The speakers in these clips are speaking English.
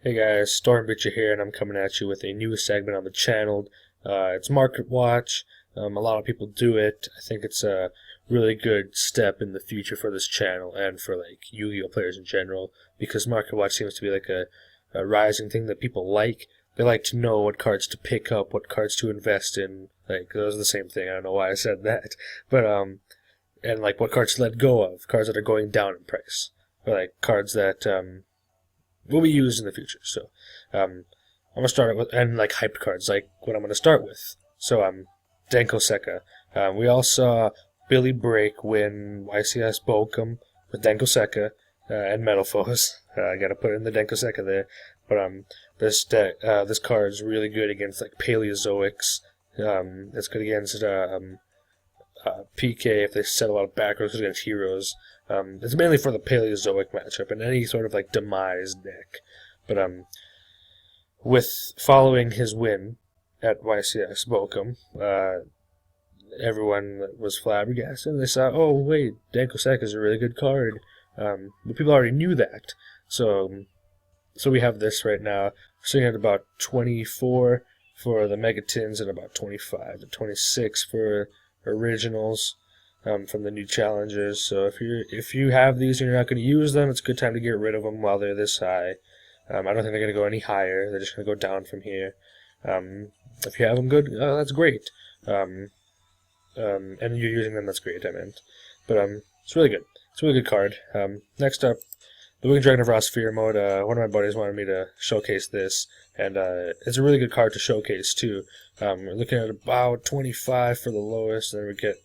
Hey guys, Storm Breacher here, and I'm coming at you with a new segment on the channel. It's Market Watch. A lot of people do it. I think it's a really good step in the future for this channel and for like Yu-Gi-Oh players in general, because Market Watch seems to be like a rising thing that people like. They like to know what cards to pick up, what cards to invest in. Like those are the same thing. I don't know why I said that, but and like what cards to let go of, cards that are going down in price, or like cards that will be used in the future. So I'm gonna start it with and like hyped cards, like what I'm gonna start with. So Denko Seka. We all saw Billy Break win YCS Bochum with Denko Seka and Metal Foes. I gotta put in the Denko Seka there. But this card is really good against like Paleozoics. It's good against PK if they set a lot of back rows against heroes. It's mainly for the Paleozoic matchup and any sort of like demise deck. But with following his win at YCS Bochum, everyone was flabbergasted. And they saw, oh wait, Denko Seka is a really good card. But people already knew that. So we have this right now. We're sitting at about 24 for the Megatins and about 25 to 26 for originals from the new challengers. So if you have these and you're not going to use them, it's a good time to get rid of them while they're this high. I don't think they're going to go any higher. They're just going to go down from here. If you have them good, that's great. And you're using them, that's great, I meant. But it's really good. It's a really good card. Next up, the Winged Dragon of Ra Sphere Mode. One of my buddies wanted me to showcase this, and it's a really good card to showcase too. We're looking at about 25 for the lowest, and then we get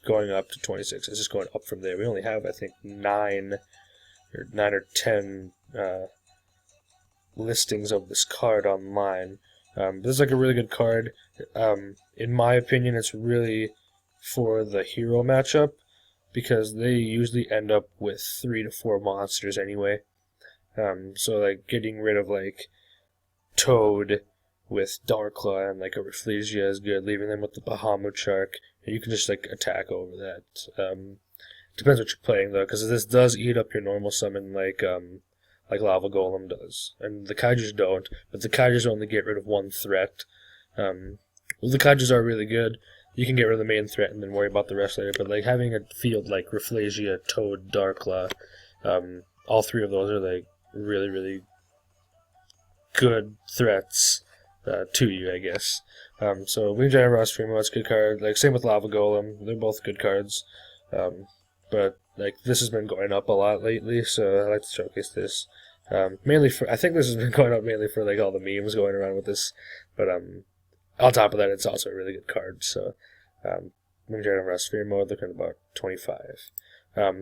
going up to 26. It's just going up from there. We only have, I think, 9 or 10 listings of this card online. This is like a really good card. In my opinion, it's really for the hero matchup, because they usually end up with 3 to 4 monsters anyway. So like getting rid of like Toad with Darkla and like a Rafflesia is good, leaving them with the Bahamut Shark, and you can just like attack over that. Depends what you're playing though, because this does eat up your normal summon like Lava Golem does, and the Kaijus don't. But the Kaijus only get rid of one threat. The Kaijus are really good. You can get rid of the main threat and then worry about the rest later. But like having a field like Rafflesia, Toad, Darkla, all 3 of those are like really, really good threats to you, I guess. So Winged Dragon of Ra Sphere Mode, it's a good card. Like same with Lava Golem, they're both good cards. But like this has been going up a lot lately, so I like to showcase this. Mainly for, I think this has been going up mainly for like all the memes going around with this. But on top of that, it's also a really good card. So Winged Dragon of Ra Sphere Mode, looking at about 25.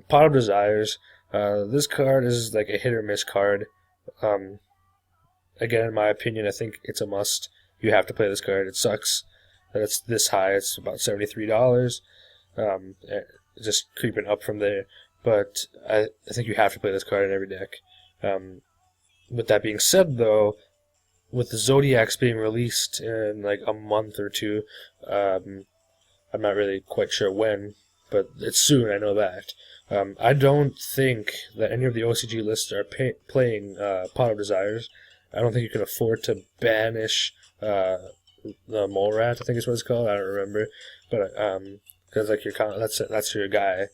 Pot of Desires. This card is like a hit or miss card. Again, in my opinion, I think it's a must. You have to play this card. It sucks that it's this high. It's about $73. Just creeping up from there. But I think you have to play this card in every deck. With that being said, though, with the Zodiacs being released in like a month or two, I'm not really quite sure when, but it's soon, I know that. I don't think that any of the OCG lists are playing Pot of Desires. I don't think you can afford to banish the Mole Rat, I think is what it's called. I don't remember, but because like that's your guy.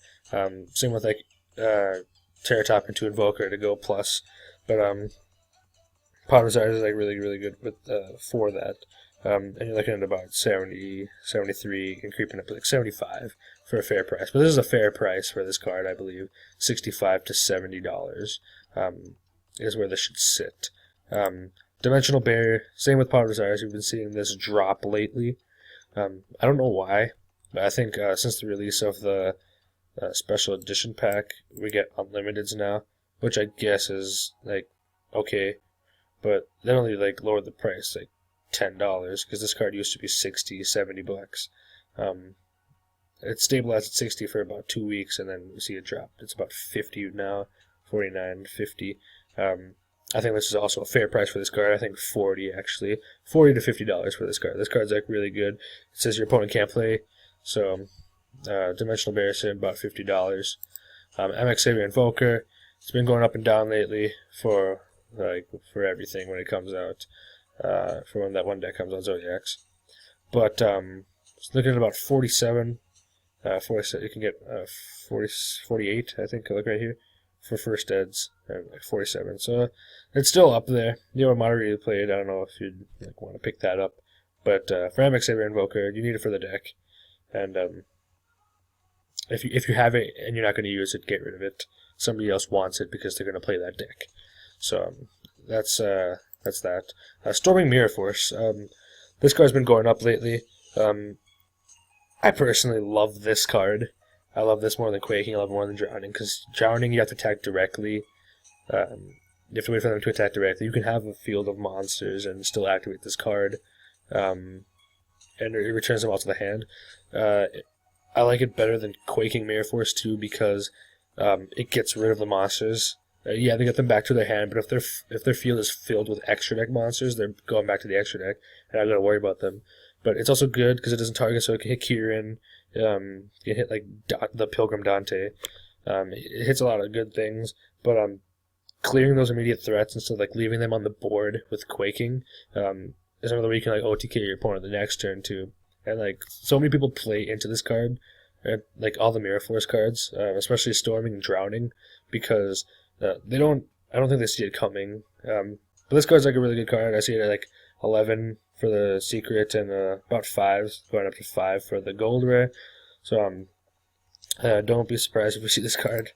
Same with like Terratop into Invoker to go plus, but Pot of Desires is like really, really good with for that. And you're looking at about 70, 73, and creeping up to like 75 for a fair price. But this is a fair price for this card, I believe. $65 to $70 is where this should sit. Dimensional Barrier, same with Pot of Desires. We've been seeing this drop lately. I don't know why, but I think since the release of the special edition pack, we get unlimiteds now, which I guess is like okay, but they only like lowered the price like $10, because this card used to be 60, 70 bucks. It stabilized at 60 for about 2 weeks, and then we see it drop. It's about 50 now, 49, 50. I think this is also a fair price for this card. I think 40 actually, $40 to $50 for this card. This card's like really good. It says your opponent can't play, so Dimensional Barrier is about $50. MX Savior Invoker. It's been going up and down lately for like for everything when it comes out. For when that one deck comes out, Zodiacs. But looking at about 47. 47, you can get 48, I think. Look right here for first eds, like 47. So it's still up there. You know, moderately played. I don't know if you'd like want to pick that up, but for Amox Saber Invoker, you need it for the deck, and if you have it and you're not going to use it, get rid of it. Somebody else wants it because they're going to play that deck. So that's that. Storming Mirror Force. This card's been going up lately. I personally love this card. I love this more than Quaking. I love it more than Drowning, because Drowning you have to attack directly. You have to wait for them to attack directly. You can have a field of monsters and still activate this card, and it returns them all to the hand. I like it better than Quaking Mirror Force too, because it gets rid of the monsters. Yeah, they get them back to their hand, but if their field is filled with extra deck monsters, they're going back to the extra deck, and I don't got to worry about them. But it's also good because it doesn't target, so it can hit Kieran. It can hit like the Pilgrim Dante. It hits a lot of good things, but clearing those immediate threats instead of like leaving them on the board with Quaking is another way you can like OTK your opponent the next turn too. And like so many people play into this card, like all the Mirror Force cards, especially Storming and Drowning, because they don't. I don't think they see it coming. But this card's like a really good card. I see it at like 11 for the secret and about 5, going up to 5 for the gold rare. So don't be surprised if we see this card.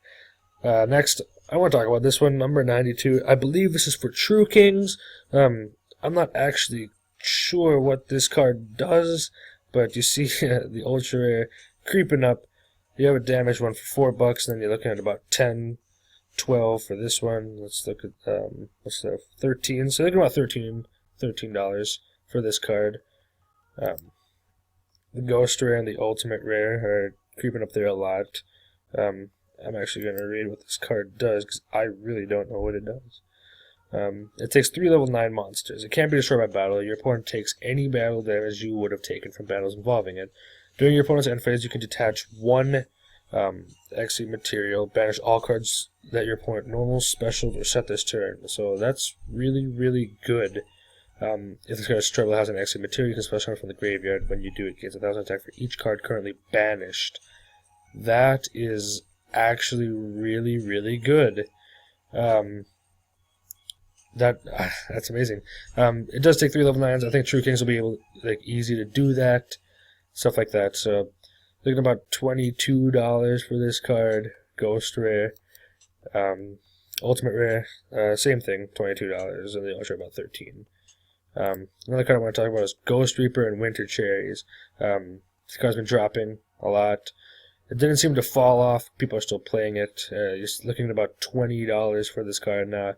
Next, I want to talk about this one, number 92. I believe this is for True Kings. I'm not actually sure what this card does, but you see the ultra rare creeping up. You have a damaged one for $4, and then you're looking at about 10, 12 for this one. Let's look at what's that? 13. So they're about $13 for this card. The Ghost Rare and the Ultimate Rare are creeping up there a lot. I'm actually going to read what this card does, because I really don't know what it does. It takes 3 level 9 monsters. It can't be destroyed by battle. Your opponent takes any battle damage you would have taken from battles involving it. During your opponent's end phase, you can detach 1 Exceed material, banish all cards that your opponent normal, special, or set this turn. So that's really, really good. If this card's trouble has an Exceed material, you can special summon from the graveyard. When you do, it gains 1,000 attack for each card currently banished. That is actually really, really good. That's amazing. It does take 3 level 9s. I think True Kings will be able, easy to do that, stuff like that. So looking about $22 for this card. Ghost Rare, Ultimate Rare, same thing, $22, and the Ultra about $13. Another card I want to talk about is Ghost Reaper and Winter Cherries. This card's been dropping a lot. It didn't seem to fall off. People are still playing it. You're looking at about $20 for this card now.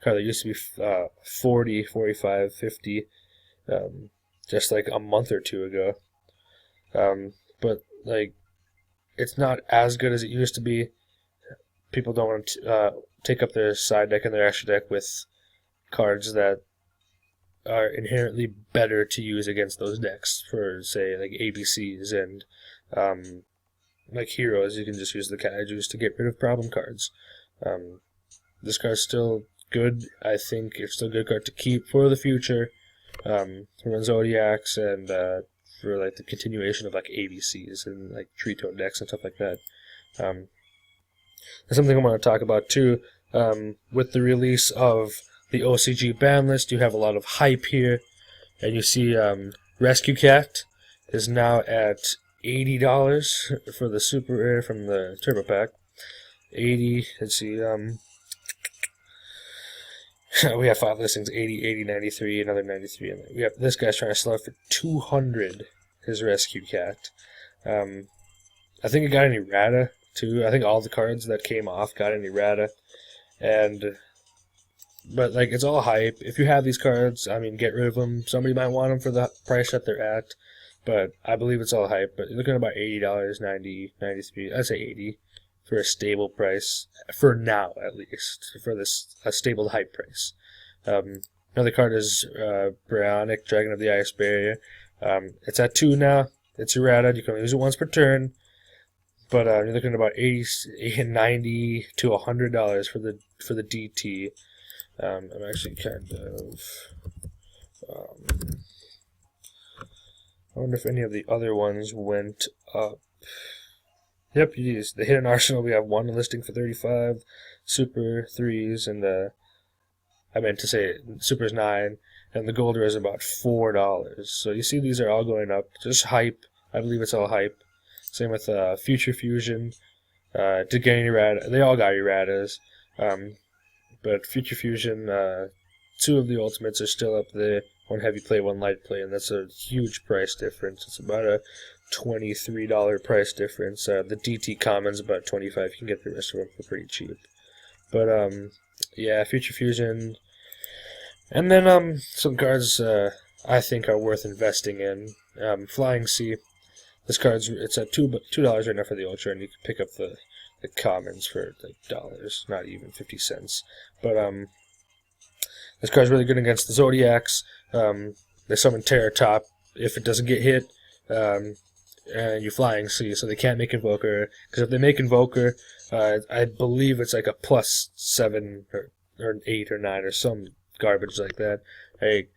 Card that used to be 40, 45, 50, just like a month or two ago. But it's not as good as it used to be. People don't want to take up their side deck and their extra deck with cards that are inherently better to use against those decks. For say like ABCs and like heroes, you can just use the Kaijus to get rid of problem cards. This card's still good. I think it's still a good card to keep for the future, for Zodiacs and for the continuation of ABCs and Trito decks and stuff like that. There's something I want to talk about too. With the release of the OCG ban list, you have a lot of hype here, and you see Rescue Cat is now at $80 for the super rare from the Turbo Pack. 80. Let's see. We have 5 listings: 80, 80, 93, another 93, and we have this guy's trying to sell it for $200. His Rescue Cat. I think it got an errata too. I think all the cards that came off got an errata, but it's all hype. If you have these cards, get rid of them. Somebody might want them for the price that they're at, but I believe it's all hype. But you're looking at about $80, 90, 93. I'd say 80 for a stable price for now, at least for this a stable hype price. Another card is Brionac, Dragon of the Ice Barrier. It's at 2 now. It's errata. You can only use it once per turn. But you're looking at about $90 to $100 for the DT. I'm actually kind of... I wonder if any of the other ones went up. Yep, geez. The Hidden Arsenal, we have one listing for 35, Super 3s, and I meant to say Super's 9, and the Gold is about $4. So you see these are all going up. Just hype. I believe it's all hype. Same with Future Fusion, to get errata. They all got erratas. But Future Fusion, 2 of the ultimates are still up there. One heavy play, one light play, and that's a huge price difference. It's about a $23 price difference. The DT Commons about $25. You can get the rest of them for pretty cheap. But yeah, Future Fusion, and then some cards I think are worth investing in. Flying Sea. This card's it's at $2 right now for the Ultra, and you can pick up the commons for like dollars, not even 50 cents. But this card's really good against the Zodiacs. They summon Terror Top if it doesn't get hit. And you Flying Sea, so they can't make Invoker. Because if they make Invoker, I believe it's like a +7 or 8 or 9 or some garbage like that. Hey,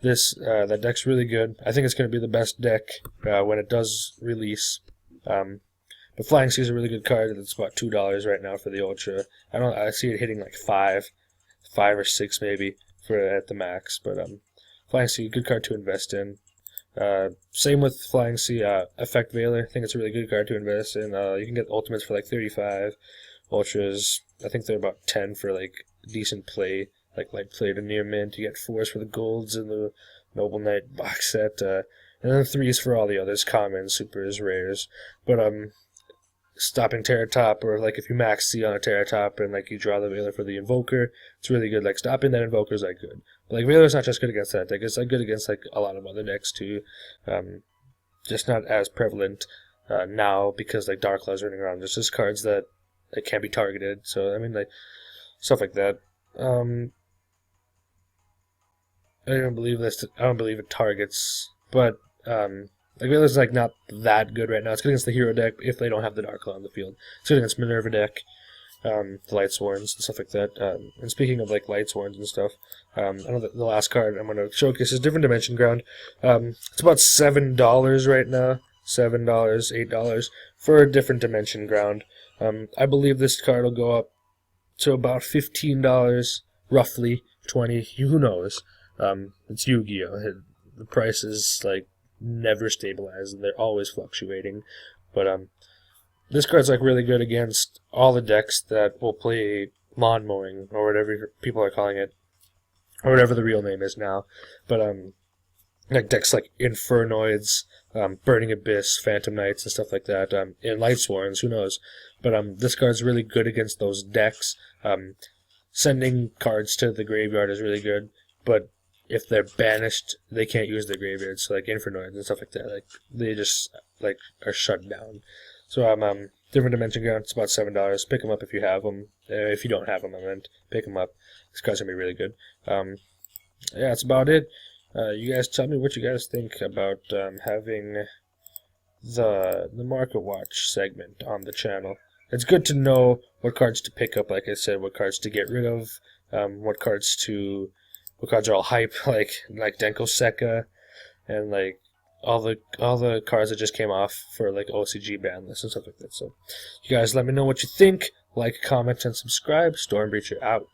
that deck's really good. I think it's going to be the best deck when it does release. But Flying Sea is a really good card. It's about $2 right now for the Ultra. I see it hitting like 5 or 6 maybe at the max. But Flying Sea, good card to invest in. Same with Flying Sea, Effect Veiler. I think it's a really good card to invest in. You can get ultimates for like 35. Ultras, I think they're about 10 for like decent play, like light play to near mint. You get 4s for the golds in the Noble Knight box set, and then 3s for all the others, commons, supers, rares. But stopping Terror Top, or like if you max C on a Terror Top and like you draw the Veiler for the Invoker, it's really good. Like stopping that Invoker is like good. But like Veiler's not just good against that deck; it's like good against like a lot of other decks too. Just not as prevalent now because like Dark Claw's running around. There's just cards that can't be targeted. So I mean like stuff like that. I don't believe this. I don't believe it targets, but like Veiler's like not that good right now. It's good against the hero deck if they don't have the Dark Claw on the field. It's good against Minerva deck, the Lightsworns and stuff like that. And speaking of like Lightsworns and stuff, I know that the last card I'm going to showcase is Different Dimension Ground. It's about $7 right now, $7, $8 for a Different Dimension Ground. I believe this card will go up to about $15, roughly 20. Who knows? It's Yu-Gi-Oh! The price is like never stabilized, and they're always fluctuating. But this card's like really good against all the decks that will play lawn mowing, or whatever people are calling it, or whatever the real name is now. But like decks like Infernoids, Burning Abyss, Phantom Knights, and stuff like that. In Lightsworns, who knows? But this card's really good against those decks. Sending cards to the graveyard is really good, but if they're banished, they can't use their graveyards. So like Infernoids and stuff like that, like they just like are shut down. So Different Dimension Ground, it's about $7. Pick them up if you have them. If you don't have them, I meant pick them up. This card's gonna be really good. Yeah, that's about it. You guys tell me what you guys think about having the Market Watch segment on the channel. It's good to know what cards to pick up, like I said, what cards to get rid of, what cards are all hype, like Denko Sekka, and like all the cards that just came off for like OCG ban lists and stuff like that. So you guys let me know what you think. Like, comment, and subscribe. Stormbreacher out.